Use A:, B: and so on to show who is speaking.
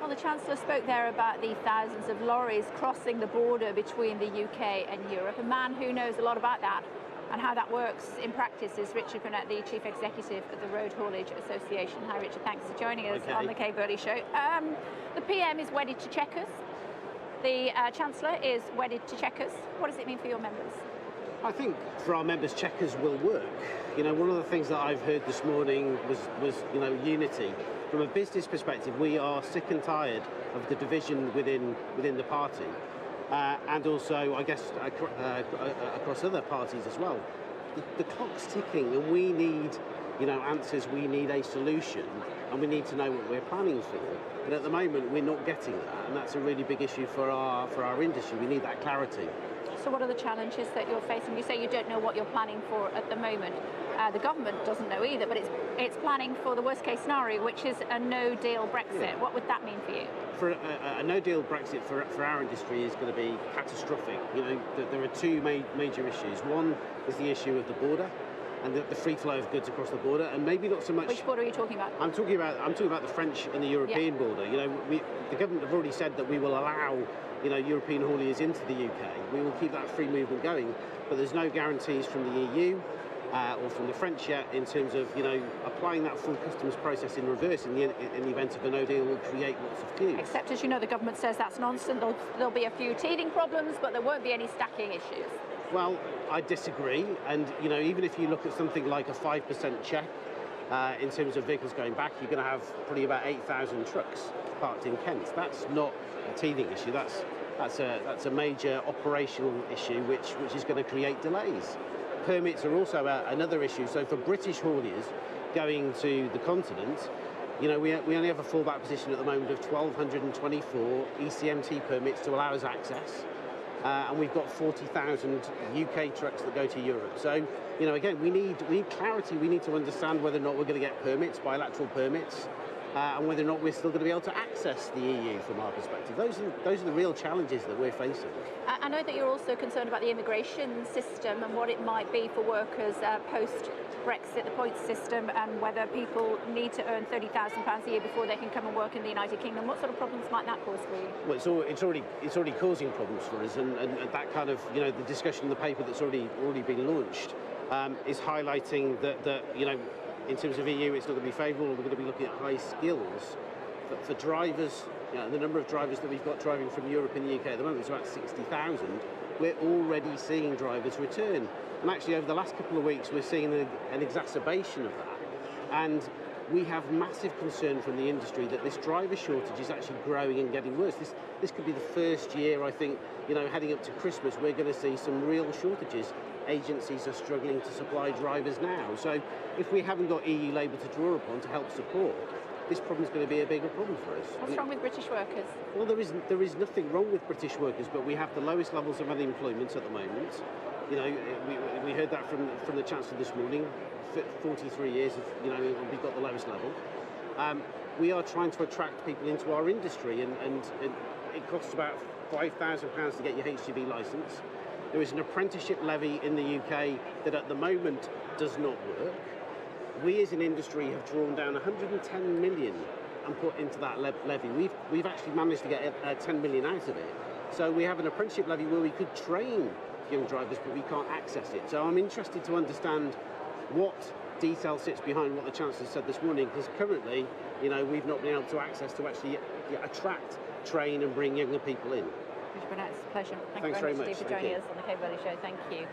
A: Well, the Chancellor spoke there about the thousands of lorries crossing the border between the UK and Europe. A man who knows a lot about that and how that works in practice is Richard Burnett, the Chief Executive of the Road Haulage Association. Hi Richard, thanks for joining us on the Burley Show. The PM is wedded to checkers. The Chancellor is wedded to checkers. What does it mean for your members?
B: I think for our members, checkers will work. You know, one of the things that I've heard this morning was unity. From a business perspective, we are sick and tired of the division within the party. And also, I guess, across other parties as well. The clock's ticking, and we need, answers. We need a solution, and we need to know what we're planning for. But at the moment, we're not getting that, and that's a really big issue for our industry. We need that clarity.
A: So what are the challenges that you're facing? You say you don't know what you're planning for at the moment. The government doesn't know either, but it's planning for the worst case scenario, which is a no-deal Brexit. Yeah. What would that mean for you?
B: For a no-deal Brexit for our industry is going to be catastrophic. There are two major issues. One is the issue of the border and the free flow of goods across the border, and maybe not so much.
A: Which border are you talking about?
B: I'm talking about the French and the European border. The government have already said that we will allow European hauliers into the UK. We will keep that free movement going, but there's no guarantees from the EU or from the French yet in terms of applying that full customs process in reverse in the event of a no deal will create lots of queues.
A: Except, as you know, the government says that's nonsense. There'll be a few teething problems, but there won't be any stacking issues.
B: Well, I disagree, and even if you look at something like a 5% check in terms of vehicles going back, you're going to have probably about 8,000 trucks parked in Kent. That's not a teething issue. That's a major operational issue which is going to create delays. Permits are also another issue. So for British hauliers going to the continent, we only have a fallback position at the moment of 1,224 ECMT permits to allow us access. And we've got 40,000 UK trucks that go to Europe. So, again, we need clarity. We need to understand whether or not we're going to get permits, bilateral permits, and whether or not we're still going to be able to access the EU from our perspective. Those are the real challenges that we're facing.
A: I know that you're also concerned about the immigration system and what it might be for workers post-Brexit, the points system, and whether people need to earn £30,000 a year before they can come and work in the United Kingdom. What sort of problems might that cause for you?
B: Well, it's already causing problems for us, and that kind of, the discussion in the paper that's already been launched is highlighting that in terms of EU, it's not going to be favourable. We're going to be looking at high skills for drivers. The number of drivers that we've got driving from Europe and the UK at the moment is about 60,000. We're already seeing drivers return. And actually, over the last couple of weeks, we're seeing an exacerbation of that. And we have massive concern from the industry that this driver shortage is actually growing and getting worse. This could be the first year, I think, heading up to Christmas, we're going to see some real shortages. Agencies are struggling to supply drivers now. So if we haven't got EU labour to draw upon to help support, this problem is going to be a bigger problem for us.
A: What's wrong with British workers?
B: Well, there is nothing wrong with British workers, but we have the lowest levels of unemployment at the moment. We heard that from the Chancellor this morning. 43 years, we've got the lowest level. We are trying to attract people into our industry, and it costs about £5,000 to get your HGV licence. There is an apprenticeship levy in the UK that at the moment does not work. We as an industry have drawn down 110 million and put into that levy. We've actually managed to get 10 million out of it. So we have an apprenticeship levy where we could train young drivers, but we can't access it. So I'm interested to understand what detail sits behind what the Chancellor said this morning, because currently, we've not been able to access to actually attract, train and bring younger people in.
A: Richard Burnett, it's a pleasure.
B: Thanks very much
A: for joining us on the Burley Show. Thank you.